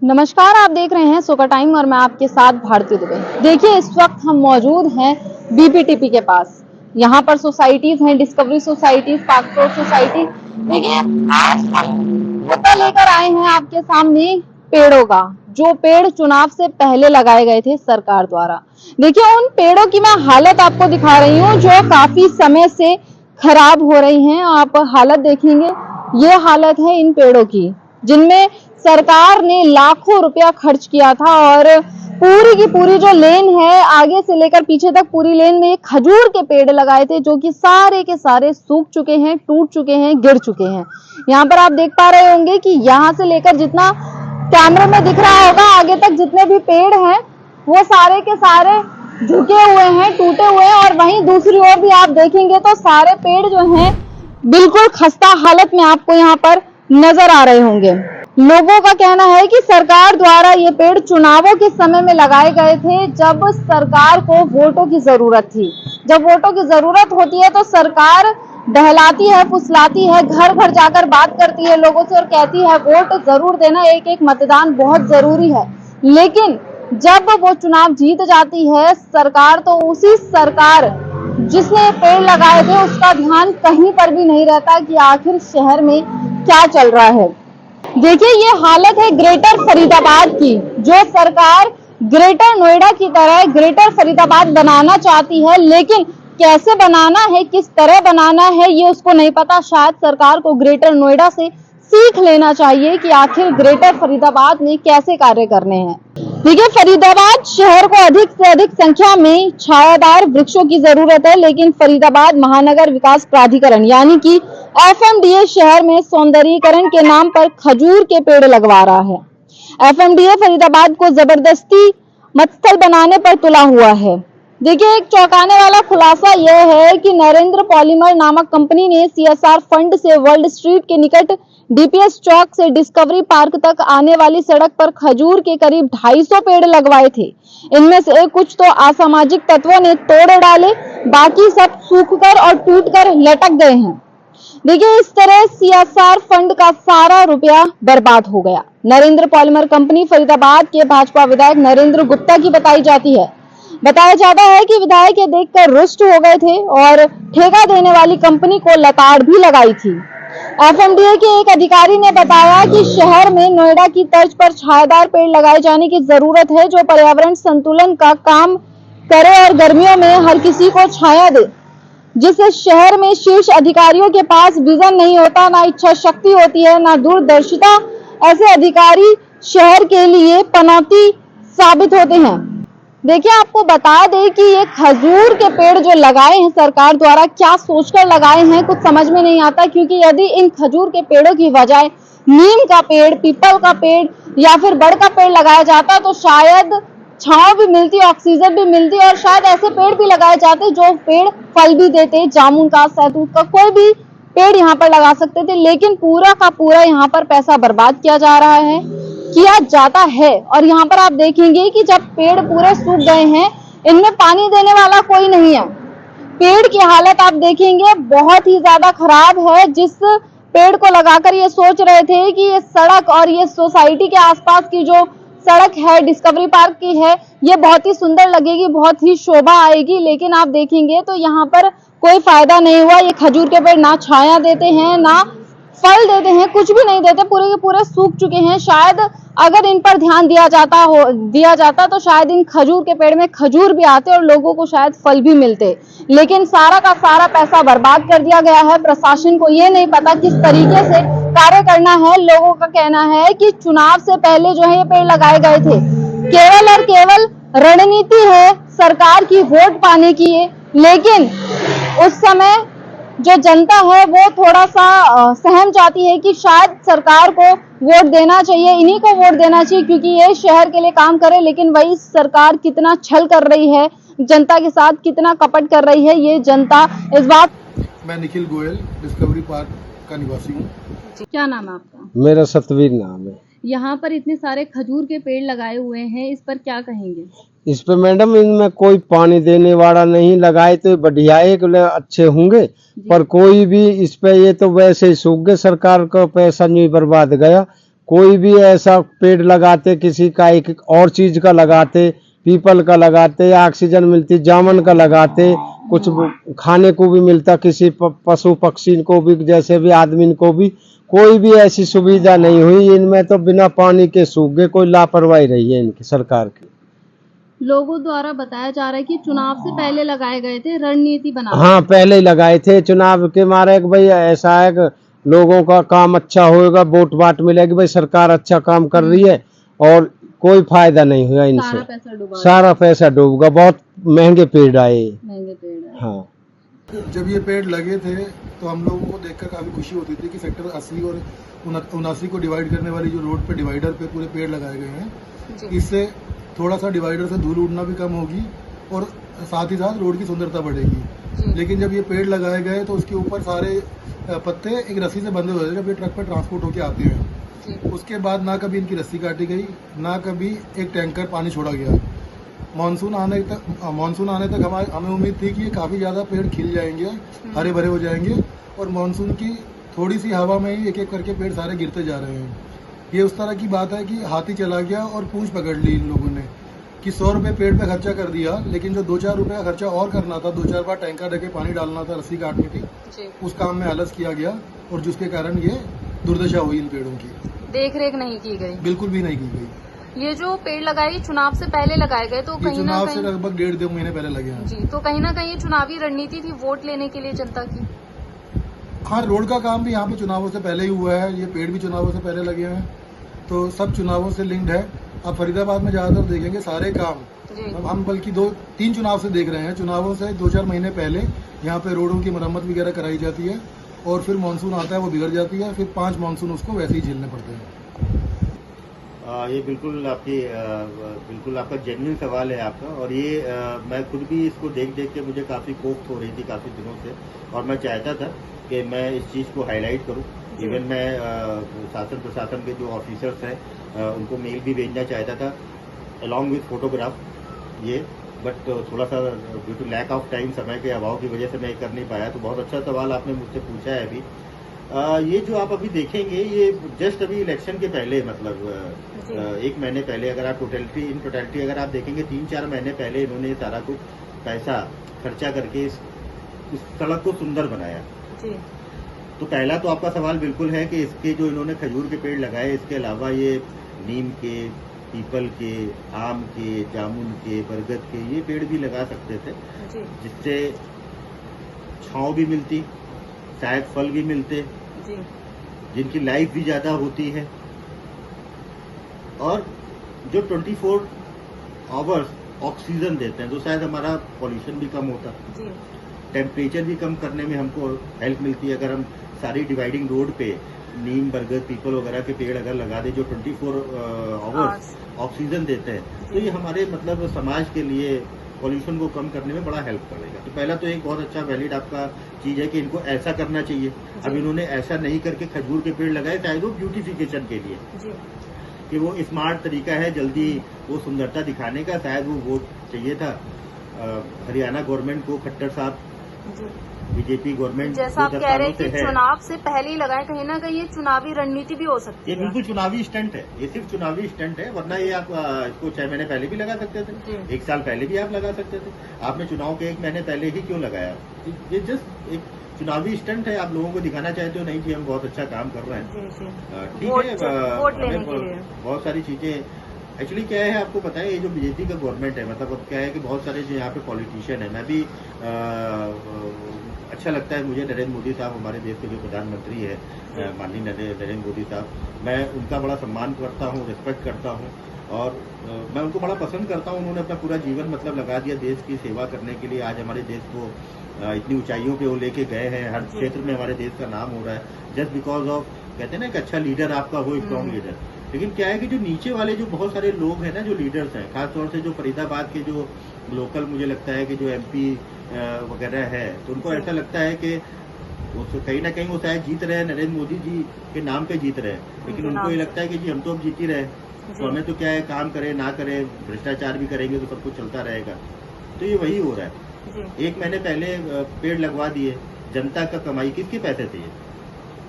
नमस्कार, आप देख रहे हैं सोका टाइम और मैं आपके साथ भारती दुबे। देखिए, इस वक्त हम मौजूद हैं बीपीटीपी के पास। यहाँ पर सोसाइटीज हैं, डिस्कवरी सोसाइटी, पासपोर्ट सोसाइटी। देखिए, आज हम मुद्दा लेकर आए हैं आपके सामने पेड़ों का, जो पेड़ चुनाव से पहले लगाए गए थे सरकार द्वारा। देखिए, उन पेड़ों की मैं हालत आपको दिखा रही हूँ जो काफी समय से खराब हो रही हैं। आप हालत देखेंगे, ये हालत है इन पेड़ों की, जिनमें सरकार ने लाखों रुपया खर्च किया था और पूरी की पूरी जो लेन है आगे से लेकर पीछे तक पूरी लेन में खजूर के पेड़ लगाए थे, जो कि सारे के सारे सूख चुके हैं, टूट चुके हैं, गिर चुके हैं। यहाँ पर आप देख पा रहे होंगे कि यहाँ से लेकर जितना कैमरे में दिख रहा होगा आगे तक जितने भी पेड़ हैं वो सारे के सारे झुके हुए हैं, टूटे हुए हैं। और वहीं दूसरी ओर भी आप देखेंगे तो सारे पेड़ जो हैं बिल्कुल खस्ता हालत में आपको यहाँ पर नजर आ रहे होंगे। लोगों का कहना है कि सरकार द्वारा ये पेड़ चुनावों के समय में लगाए गए थे, जब सरकार को वोटों की जरूरत थी। जब वोटों की जरूरत होती है तो सरकार बहलाती है, फुसलाती है, घर घर जाकर बात करती है लोगों से और कहती है वोट जरूर देना, एक एक मतदान बहुत जरूरी है। लेकिन जब वो चुनाव जीत जाती है सरकार, तो उसी सरकार जिसने पेड़ लगाए थे उसका ध्यान कहीं पर भी नहीं रहता कि आखिर शहर में क्या चल रहा है। देखिए, ये हालत है ग्रेटर फरीदाबाद की, जो सरकार ग्रेटर नोएडा की तरह ग्रेटर फरीदाबाद बनाना चाहती है, लेकिन कैसे बनाना है, किस तरह बनाना है, ये उसको नहीं पता। शायद सरकार को ग्रेटर नोएडा से सीख लेना चाहिए कि आखिर ग्रेटर फरीदाबाद में कैसे कार्य करने हैं। देखिए, फरीदाबाद शहर को अधिक से अधिक संख्या में छायादार वृक्षों की जरूरत है, लेकिन फरीदाबाद महानगर विकास प्राधिकरण यानी कि एफएमडीए शहर में सौंदर्यीकरण के नाम पर खजूर के पेड़ लगवा रहा है। एफएमडीए फरीदाबाद को जबरदस्ती मत्स्थल बनाने पर तुला हुआ है। देखिए, एक चौंकाने वाला खुलासा यह है कि नरेंद्र पॉलीमर नामक कंपनी ने सीएसआर फंड से वर्ल्ड स्ट्रीट के निकट डीपीएस चौक से डिस्कवरी पार्क तक आने वाली सड़क पर खजूर के करीब 250 पेड़ लगवाए थे। इनमें से कुछ तो असामाजिक तत्वों ने तोड़ डाले, बाकी सब सूखकर और टूटकर लटक गए हैं। देखिए, इस तरह सीएसआर फंड का सारा रुपया बर्बाद हो गया। नरेंद्र पॉलीमर कंपनी फरीदाबाद के भाजपा विधायक नरेंद्र गुप्ता की बताई जाती है। बताया जाता है कि विधायक ये देखकर रुष्ट हो गए थे और ठेका देने वाली कंपनी को लताड़ भी लगाई थी। एफएमडीए के एक अधिकारी ने बताया कि शहर में नोएडा की तर्ज पर छायादार पेड़ लगाए जाने की जरूरत है, जो पर्यावरण संतुलन का काम करे और गर्मियों में हर किसी को छाया दे। जिससे शहर में शीर्ष अधिकारियों के पास विजन नहीं होता, ना इच्छा शक्ति होती है, ना दूरदर्शिता। ऐसे अधिकारी शहर के लिए पनौती साबित होते हैं। देखिए, आपको बता दें कि ये खजूर के पेड़ जो लगाए हैं सरकार द्वारा, क्या सोचकर लगाए हैं कुछ समझ में नहीं आता। क्योंकि यदि इन खजूर के पेड़ों की बजाय नीम का पेड़, पीपल का पेड़ या फिर बड़ का पेड़ लगाया जाता तो शायद छांव भी मिलती, ऑक्सीजन भी मिलती और शायद ऐसे पेड़ भी लगाए जाते जो पेड़ फल भी देते, जामुन का, सहतूत का, कोई भी पेड़ यहाँ पर लगा सकते थे। लेकिन पूरा का पूरा यहाँ पर पैसा बर्बाद किया जा रहा है, किया जाता है। और यहाँ पर आप देखेंगे कि जब पेड़ पूरे सूख गए हैं, इनमें पानी देने वाला कोई नहीं है। पेड़ की हालत आप देखेंगे बहुत ही ज्यादा खराब है। जिस पेड़ को लगाकर ये सोच रहे थे कि ये सड़क और ये सोसाइटी के आसपास की जो सड़क है डिस्कवरी पार्क की है, ये बहुत ही सुंदर लगेगी, बहुत ही शोभा आएगी, लेकिन आप देखेंगे तो यहाँ पर कोई फायदा नहीं हुआ। ये खजूर के पेड़ ना छाया देते हैं, ना फल देते हैं, कुछ भी नहीं देते, पूरे के पूरे सूख चुके हैं। शायद अगर इन पर ध्यान दिया जाता तो शायद इन खजूर के पेड़ में खजूर भी आते और लोगों को शायद फल भी मिलते। लेकिन सारा का सारा पैसा बर्बाद कर दिया गया है। प्रशासन को ये नहीं पता किस तरीके से कार्य करना है। लोगों का कहना है कि चुनाव से पहले जो है ये पेड़ लगाए गए थे, केवल और केवल रणनीति है सरकार की वोट पाने की है। लेकिन उस समय जो जनता है वो थोड़ा सा सहम जाती है कि शायद सरकार को वोट देना चाहिए, इन्हीं को वोट देना चाहिए क्योंकि ये शहर के लिए काम करे। लेकिन वही सरकार कितना छल कर रही है जनता के साथ, कितना कपट कर रही है ये जनता इस बात। मैं निखिल गोयल, डिस्कवरी पार्क का निवासी हूँ। क्या नाम है आपका? मेरा सतवीर नाम है। यहाँ पर इतने सारे खजूर के पेड़ लगाए हुए हैं, इस पर क्या कहेंगे? इस पे मैडम इनमें कोई पानी देने वाला नहीं, लगाए तो बढ़िया एक अच्छे होंगे, पर कोई भी इस पे ये तो वैसे ही सूख गए, सरकार का पैसा नहीं बर्बाद गया। कोई भी ऐसा पेड़ लगाते, किसी का एक और चीज का लगाते, पीपल का लगाते, ऑक्सीजन मिलती, जामुन का लगाते, कुछ खाने को भी मिलता, किसी पशु पक्षी को भी, जैसे भी आदमी को भी। कोई भी ऐसी सुविधा नहीं हुई इनमें, तो बिना पानी के सूख गए। कोई लापरवाही रही है इनकी सरकार की। लोगों द्वारा बताया जा रहा है कि चुनाव से पहले लगाए गए थे रणनीति बना। हाँ, पहले ही लगाए थे चुनाव के मारे कि भाई ऐसा है कि लोगों का काम अच्छा होएगा, वोट वाट मिलेगी, भाई सरकार अच्छा काम कर रही है, और कोई फायदा नहीं हुआ इनसे। सारा पैसा डूबा। सारा पैसा डूब गया। बहुत महंगे पेड़ आए। महंगे पेड़ है। हाँ, जब ये पेड़ लगे थे तो हम लोगों को देखकर काफ़ी खुशी होती थी कि सेक्टर 80 और 79 को डिवाइड करने वाली जो रोड पे डिवाइडर पे पूरे पेड़ लगाए गए हैं, इससे थोड़ा सा डिवाइडर से धूल उड़ना भी कम होगी और साथ ही साथ रोड की सुंदरता बढ़ेगी। लेकिन जब ये पेड़ लगाए गए तो उसके ऊपर सारे पत्ते एक रस्सी से बंधे हुए थे जब ये ट्रक पर ट्रांसपोर्ट होके आते हैं। उसके बाद ना कभी इनकी रस्सी काटी गई, ना कभी एक टैंकर पानी छोड़ा गया। मानसून आने तक हमें उम्मीद थी कि ये काफ़ी ज़्यादा पेड़ खिल जाएंगे, हरे भरे हो जाएंगे, और मानसून की थोड़ी सी हवा में ही एक एक करके पेड़ सारे गिरते जा रहे हैं। ये उस तरह की बात है कि हाथी चला गया और पूंछ पकड़ ली इन लोगों ने कि 100 रुपये पेड़ पे खर्चा कर दिया, लेकिन जो 2-4 रुपये का खर्चा और करना था, 2-4 बार टैंकर ढके पानी डालना था, रस्सी काटनी थी, उस काम में आलस किया गया, और जिसके कारण ये दुर्दशा हुई इन पेड़ों की। देख रेख नहीं की गई, बिल्कुल भी नहीं की गई। ये जो पेड़ लगाए चुनाव से पहले लगाए गए, तो कहीं ना चुनाव कहीं से लगभग 1.5-2 महीने पहले लगे हैं जी, तो कहीं ना कहीं चुनावी रणनीति थी वोट लेने के लिए जनता की। हाँ, रोड का काम भी यहाँ पे चुनावों से पहले ही हुआ है, ये पेड़ भी चुनावों से पहले लगे हैं, तो सब चुनावों से लिंक्ड है। अब फरीदाबाद में ज़्यादातर देखेंगे सारे काम अब हम बल्कि 2-3 चुनाव से देख रहे हैं। चुनावों से 2-4 महीने पहले यहाँ पे रोडों की मरम्मत वगैरह कराई जाती है, और फिर मानसून आता है वो बिगड़ जाती है, फिर 5 मानसून उसको वैसे ही झेलने पड़ते हैं। ये बिल्कुल आपका जेन्युइन सवाल है आपका, और ये मैं खुद भी इसको देख के मुझे काफ़ी कोफ्त हो रही थी काफ़ी दिनों से, और मैं चाहता था कि मैं इस चीज़ को हाईलाइट करूं। इवन मैं शासन प्रशासन के जो ऑफिसर्स हैं उनको मेल भी भेजना चाहता था अलॉन्ग विथ फोटोग्राफ ये, बट थोड़ा सा due to lack of time, समय के अभाव की वजह से मैं कर नहीं पाया। तो बहुत अच्छा सवाल आपने मुझसे पूछा है अभी। ये जो आप अभी देखेंगे ये जस्ट अभी इलेक्शन के पहले, मतलब 1 महीने पहले, अगर आप टोटलिटी अगर आप देखेंगे 3-4 महीने पहले इन्होंने सारा कुछ पैसा खर्चा करके इस सड़क को सुंदर बनाया। तो पहला तो आपका सवाल बिल्कुल है कि इसके जो इन्होंने खजूर के पेड़ लगाए, इसके अलावा ये नीम के, पीपल के, आम के, जामुन के, बरगद के ये पेड़ भी लगा सकते थे, जिससे छांव भी मिलती, शायद फल भी मिलते, जिनकी लाइफ भी ज्यादा होती है, और जो 24 आवर्स ऑक्सीजन देते हैं, तो शायद हमारा पॉल्यूशन भी कम होता, टेम्परेचर भी कम करने में हमको हेल्प मिलती है। अगर हम सारी डिवाइडिंग रोड पे नीम, बरगद, पीपल वगैरह के पेड़ अगर लगा दे जो 24 आवर्स ऑक्सीजन देते हैं, तो ये हमारे मतलब समाज के लिए पॉल्यूशन को कम करने में बड़ा हेल्प करेगा। तो पहला तो एक बहुत अच्छा वैलिड आपका चीज है कि इनको ऐसा करना चाहिए। अब इन्होंने ऐसा नहीं करके खजूर के पेड़ लगाए, शायद वो ब्यूटिफिकेशन के लिए कि वो स्मार्ट तरीका है जल्दी वो सुंदरता दिखाने का, शायद वो वोट चाहिए था हरियाणा गवर्नमेंट को, खट्टर साहब, बीजेपी गवर्नमेंट। जैसा आप कह रहे हैं कि चुनाव से पहले ही लगाए, कहीं ना कहीं ये चुनावी रणनीति भी हो सकती है। ये बिल्कुल चुनावी स्टंट है, ये सिर्फ चुनावी स्टंट है, वरना ये आप इसको 6 महीने पहले भी लगा सकते थे, 1 साल पहले भी आप लगा सकते थे। आपने चुनाव के 1 महीने पहले ही क्यों लगाया? ये जस्ट एक चुनावी स्टंट है, आप लोगों को दिखाना चाहते हो नहीं कि हम बहुत अच्छा काम कर रहे हैं। ठीक है, वोट लेने के लिए बहुत सारी चीजें एक्चुअली क्या है आपको पता है, ये जो बीजेपी का गवर्नमेंट है, मतलब अब क्या है कि बहुत सारे जो यहाँ पे पॉलिटिशियन है, मैं भी अच्छा लगता है मुझे नरेंद्र मोदी साहब, हमारे देश के जो प्रधानमंत्री है माननीय नरेंद्र मोदी साहब, मैं उनका बड़ा सम्मान करता हूँ, रिस्पेक्ट करता हूँ, और मैं उनको बड़ा पसंद करता हूँ। उन्होंने अपना पूरा जीवन मतलब लगा दिया देश की सेवा करने के लिए। आज हमारे देश को इतनी ऊंचाइयों पे वो लेके गए हैं, हर क्षेत्र में हमारे देश का नाम हो रहा है, जस्ट बिकॉज ऑफ, कहते हैं ना कि अच्छा लीडर आपका हो, स्ट्रॉन्ग लीडर। लेकिन क्या है कि जो नीचे वाले जो बहुत सारे लोग हैं ना, जो लीडर्स हैं, खासतौर से जो फरीदाबाद के जो लोकल, मुझे लगता है कि जो MP वगैरह है, तो उनको ऐसा लगता है कि वो कहीं ना कहीं वो शायद जीत रहे हैं, नरेंद्र मोदी जी के नाम पे जीत रहे हैं, लेकिन उनको ये लगता है कि जी हम तो अब जीत ही रहे, तो हमें तो क्या है, काम करें ना करें, भ्रष्टाचार भी करेंगे तो सब कुछ चलता रहेगा। तो ये वही हो रहा है। 1 महीने पहले पेड़ लगवा दिए, जनता का कमाई किसके पैसे थे?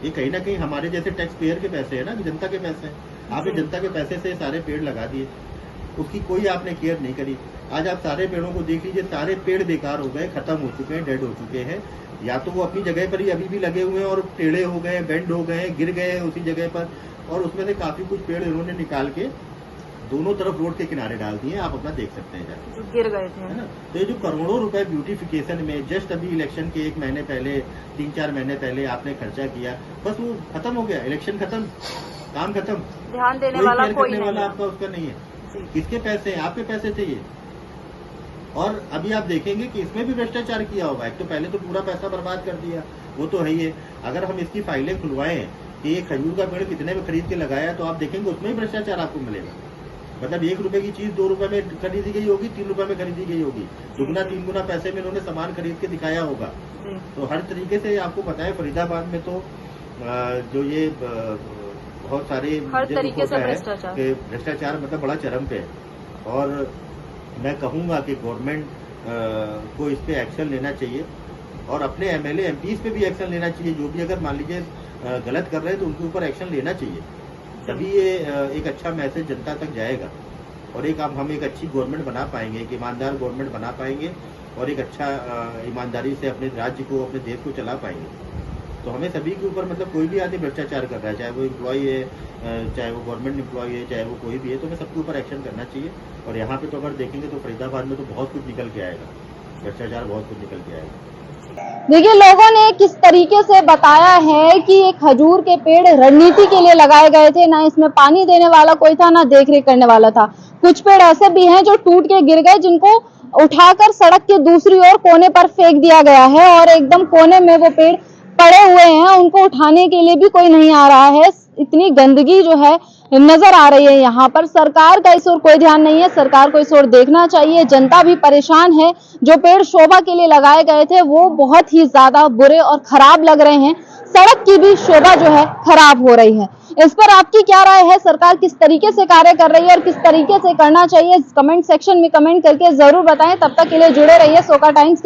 ये कहीं ना कहीं हमारे जैसे टैक्स पेयर के पैसे है ना, जनता के पैसे हैं। आपने जनता के पैसे से सारे पेड़ लगा दिए, उसकी कोई आपने केयर नहीं करी। आज आप सारे पेड़ों को देख लीजिए, सारे पेड़ बेकार हो गए, खत्म हो चुके हैं, डेड हो चुके हैं। या तो वो अपनी जगह पर ही अभी भी लगे हुए हैं और टेढ़े हो गए, बेंड हो गए, गिर गए हैं उसी जगह पर, और उसमें से काफी कुछ पेड़ इन्होंने निकाल के दोनों तरफ रोड के किनारे डाल दिए। आप अपना देख सकते हैं जाके, जो गिर गए थे, है ना। तो ये जो करोड़ों रुपए ब्यूटिफिकेशन में जस्ट अभी इलेक्शन के 1 महीने पहले, 3-4 महीने पहले आपने खर्चा किया, बस वो खत्म हो गया, इलेक्शन खत्म, काम खत्म। ध्यान देने वाला केयर कोई करने नहीं वाला है। आपका उसका नहीं है। किसके पैसे हैं? आपके पैसे थे ये। और अभी आप देखेंगे कि इसमें भी भ्रष्टाचार किया होगा। एक तो पहले तो पूरा पैसा बर्बाद कर दिया, वो तो है ही है। अगर हम इसकी फाइलें खुलवाएं कि ये खजूर का पेड़ कितने में खरीद के लगाया, तो आप देखेंगे उसमें ही भ्रष्टाचार आपको मिलेगा। मतलब 1 रुपए की चीज 2 रुपए में खरीदी गई होगी, 3 रुपए में खरीदी गई होगी, 2-3 गुना पैसे में इन्होंने सामान खरीद के दिखाया होगा। तो हर तरीके से आपको पता है फरीदाबाद में तो जो ये बहुत सारे हर तरीके से भ्रष्टाचार मतलब बड़ा चरम पे है। और मैं कहूंगा कि गवर्नमेंट को इस पे एक्शन लेना चाहिए और अपने एमएलए एमपीज पे भी एक्शन लेना चाहिए। जो भी अगर मान लीजिए गलत कर रहे हैं तो उनके ऊपर एक्शन लेना चाहिए, तभी ये एक अच्छा मैसेज जनता तक जाएगा और एक हम एक अच्छी गवर्नमेंट बना पाएंगे, एक ईमानदार गवर्नमेंट बना पाएंगे और एक अच्छा ईमानदारी से अपने राज्य को, अपने देश को चला पाएंगे। तो हमें सभी के ऊपर, मतलब कोई भी आदमी भ्रष्टाचार कर रहा है, चाहे वो एम्प्लॉय है, चाहे वो गवर्नमेंट एम्प्लॉय है, चाहे वो कोई भी है, तो हमें सबके ऊपर एक्शन करना चाहिए। और यहाँ पे तो अगर देखेंगे तो फरीदाबाद में तो बहुत कुछ निकल के आएगा, भ्रष्टाचार बहुत कुछ निकल के आएगा। देखिए, लोगों ने किस तरीके से बताया है कि ये खजूर के पेड़ रणनीति के लिए लगाए गए थे, ना इसमें पानी देने वाला कोई था, ना देखरेख करने वाला था। कुछ पेड़ ऐसे भी हैं जो टूट के गिर गए, जिनको उठाकर सड़क के दूसरी ओर कोने पर फेंक दिया गया है और एकदम कोने में वो पेड़ पड़े हुए हैं, उनको उठाने के लिए भी कोई नहीं आ रहा है। इतनी गंदगी जो है नजर आ रही है यहाँ पर। सरकार का इस ओर कोई ध्यान नहीं है, सरकार को इस ओर देखना चाहिए। जनता भी परेशान है। जो पेड़ शोभा के लिए लगाए गए थे वो बहुत ही ज्यादा बुरे और खराब लग रहे हैं। सड़क की भी शोभा जो है खराब हो रही है। इस पर आपकी क्या राय है? सरकार किस तरीके से कार्य कर रही है और किस तरीके से करना चाहिए? कमेंट सेक्शन में कमेंट करके जरूर बताएं। तब तक के लिए जुड़े रहिए सोका टाइम्स।